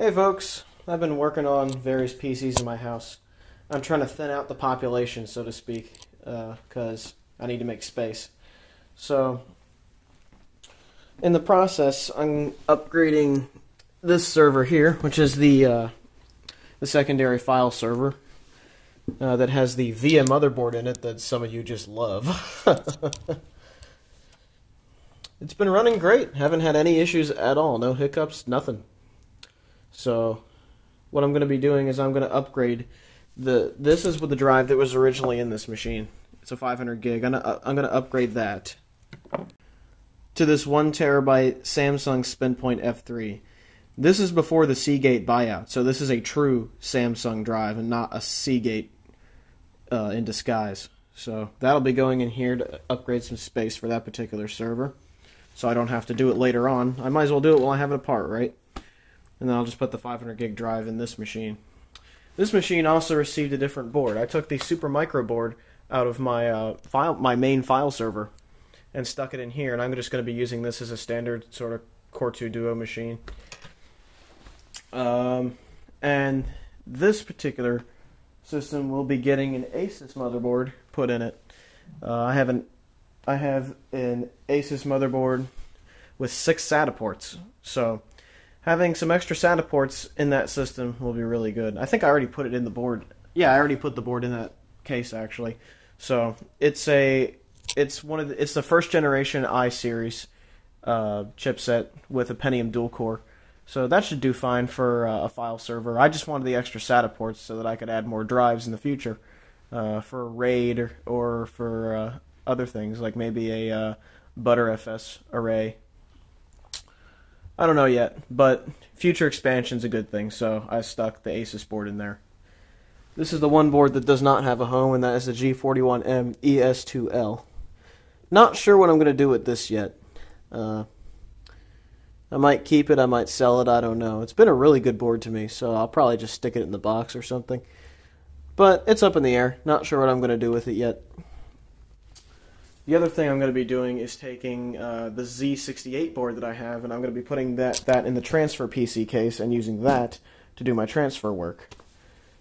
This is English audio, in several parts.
Hey folks, I've been working on various PCs in my house. I'm trying to thin out the population, so to speak, because I need to make space. So, in the process, I'm upgrading this server here, which is the secondary file server that has the VIA motherboard in it that some of you just love. It's been running great. Haven't had any issues at all. No hiccups, nothing. So, what I'm going to be doing is I'm going to upgrade this is with the drive that was originally in this machine. It's a 500 gig. I'm going to upgrade that to this 1 terabyte Samsung SpinPoint F3. This is before the Seagate buyout, so this is a true Samsung drive and not a Seagate in disguise. So that'll be going in here to upgrade some space for that particular server, so I don't have to do it later on. I might as well do it while I have it apart, right? And then I'll just put the 500 gig drive in this machine. This machine also received a different board. I took the Supermicro board out of my main file server and stuck it in here, and I'm just going to be using this as a standard sort of Core 2 Duo machine. And this particular system will be getting an Asus motherboard put in it. I have an Asus motherboard with 6 SATA ports, so having some extra SATA ports in that system will be really good. I think I already put it in the board. Yeah, I already put the board in that case actually. So it's the first generation i-series chipset with a Pentium dual core. So that should do fine for a file server. I just wanted the extra SATA ports so that I could add more drives in the future for RAID or for other things like maybe a ButterFS array. I don't know yet, but future expansion's a good thing, so I stuck the Asus board in there. This is the one board that does not have a home, and that is the G41M ES2L. Not sure what I'm going to do with this yet. I might keep it, I might sell it, I don't know. It's been a really good board to me, so I'll probably just stick it in the box or something. But it's up in the air. Not sure what I'm going to do with it yet. The other thing I'm going to be doing is taking the Z68 board that I have, and I'm going to be putting that in the transfer PC case and using that to do my transfer work.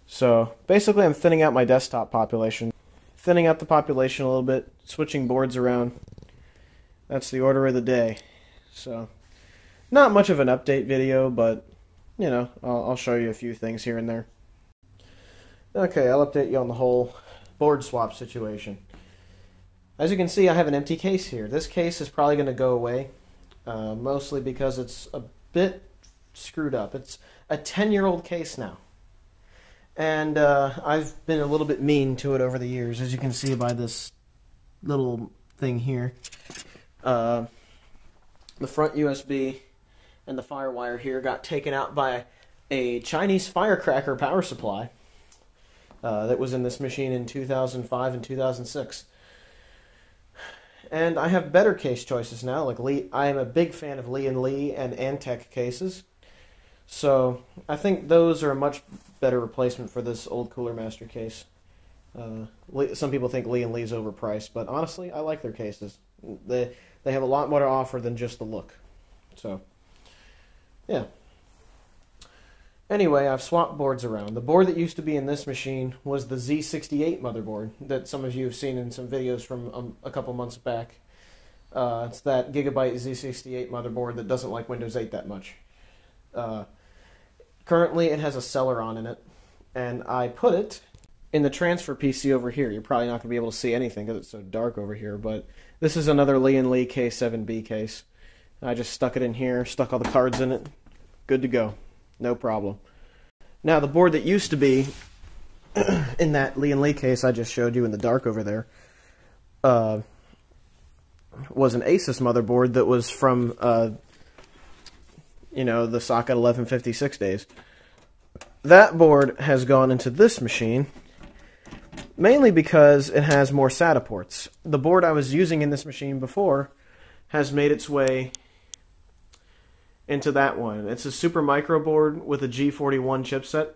So basically I'm thinning out my desktop population. Thinning out the population a little bit, switching boards around. That's the order of the day. So not much of an update video, but you know, I'll show you a few things here and there. Okay, I'll update you on the whole board swap situation. As you can see, I have an empty case here. This case is probably going to go away, mostly because it's a bit screwed up. It's a 10-year-old case now. And I've been a little bit mean to it over the years, as you can see by this little thing here. The front USB and the firewire here got taken out by a Chinese firecracker power supply that was in this machine in 2005 and 2006. And I have better case choices now. Like I am a big fan of Lee & Lee and Antec cases. So I think those are a much better replacement for this old Cooler Master case. Some people think Lee & Lee's overpriced, but honestly, I like their cases. They have a lot more to offer than just the look. So, yeah. Anyway, I've swapped boards around. The board that used to be in this machine was the Z68 motherboard that some of you have seen in some videos from a couple months back. It's that Gigabyte Z68 motherboard that doesn't like Windows 8 that much. Currently, it has a Celeron in it, and I put it in the transfer PC over here. You're probably not going to be able to see anything because it's so dark over here, but this is another Lee & Lee K7B case. I just stuck it in here, stuck all the cards in it. Good to go. No problem. Now, the board that used to be in that Lee & Lee case I just showed you in the dark over there was an Asus motherboard that was from, you know, the socket 1156 days. That board has gone into this machine mainly because it has more SATA ports. The board I was using in this machine before has made its way into that one. It's a Supermicro board with a G41 chipset.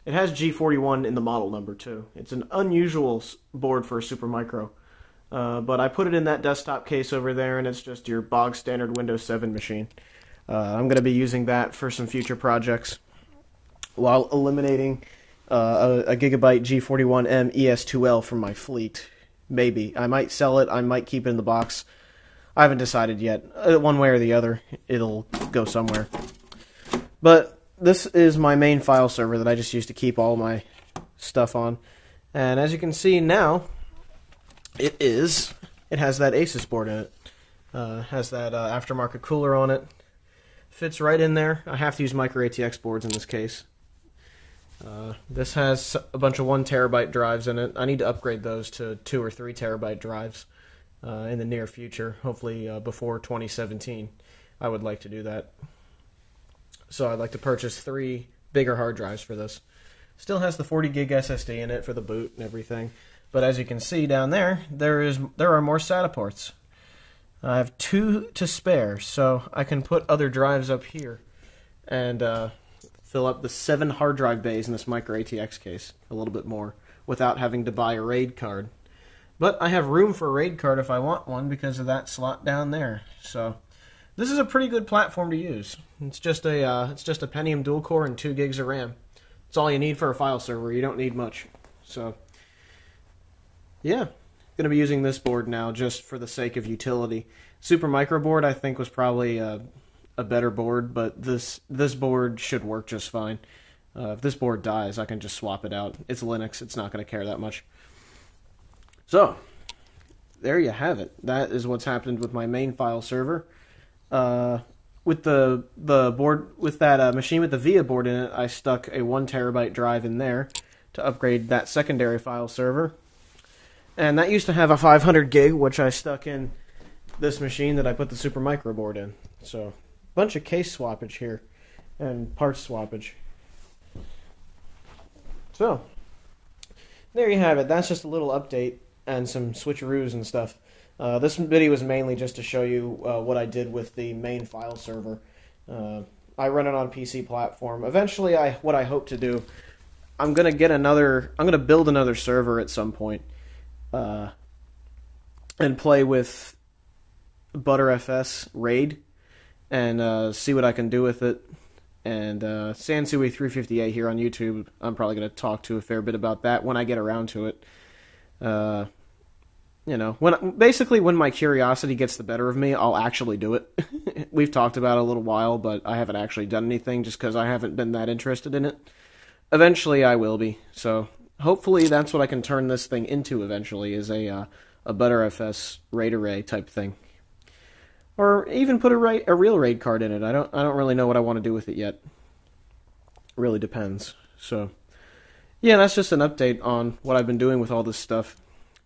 It has G41 in the model number too. It's an unusual board for a Supermicro. But I put it in that desktop case over there, and it's just your bog standard Windows 7 machine. I'm going to be using that for some future projects. while eliminating a Gigabyte G41M ES2L from my fleet. Maybe. I might sell it, I might keep it in the box. I haven't decided yet. One way or the other, it'll go somewhere. But this is my main file server that I just use to keep all my stuff on. And as you can see now, it has that Asus board in it. Has that aftermarket cooler on it. Fits right in there. I have to use micro ATX boards in this case. This has a bunch of 1 terabyte drives in it. I need to upgrade those to 2 or 3 terabyte drives in the near future. Hopefully before 2017. I would like to do that. So I'd like to purchase 3 bigger hard drives for this. Still has the 40 gig SSD in it for the boot and everything. But as you can see down there, there are more SATA ports. I have 2 to spare, so I can put other drives up here and fill up the 7 hard drive bays in this micro ATX case a little bit more without having to buy a RAID card. But I have room for a RAID card if I want one because of that slot down there. So this is a pretty good platform to use. It's just a Pentium dual core and 2 gigs of RAM. It's all you need for a file server. You don't need much. So yeah, going to be using this board now just for the sake of utility. Supermicro board I think was probably a better board, but this board should work just fine. If this board dies, I can just swap it out. It's Linux. It's not going to care that much. So there you have it. That is what's happened with my main file server. With the board, with that machine with the VIA board in it, I stuck a 1 terabyte drive in there to upgrade that secondary file server. And that used to have a 500 gig, which I stuck in this machine that I put the Supermicro board in. So, bunch of case swappage here and parts swappage. So, there you have it. That's just a little update and some switcharoos and stuff. This video was mainly just to show you what I did with the main file server. I run it on PC platform. Eventually, what I hope to do, I'm gonna build another server at some point. And play with ButterFS RAID and see what I can do with it. And Sansui358 here on YouTube, I'm probably going to talk to a fair bit about that when I get around to it. You know, when my curiosity gets the better of me, I'll actually do it. We've talked about it a little while, but I haven't actually done anything just because I haven't been that interested in it. Eventually I will be, so hopefully that's what I can turn this thing into eventually, is a ButterFS RAID array type thing. Or even put a real RAID card in it. I don't really know what I want to do with it yet. Really depends. So yeah, that's just an update on what I've been doing with all this stuff.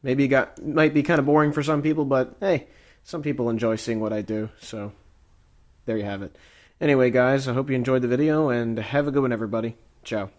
Maybe it might be kind of boring for some people, but hey, some people enjoy seeing what I do, so there you have it. Anyway, guys, I hope you enjoyed the video, and have a good one, everybody. Ciao.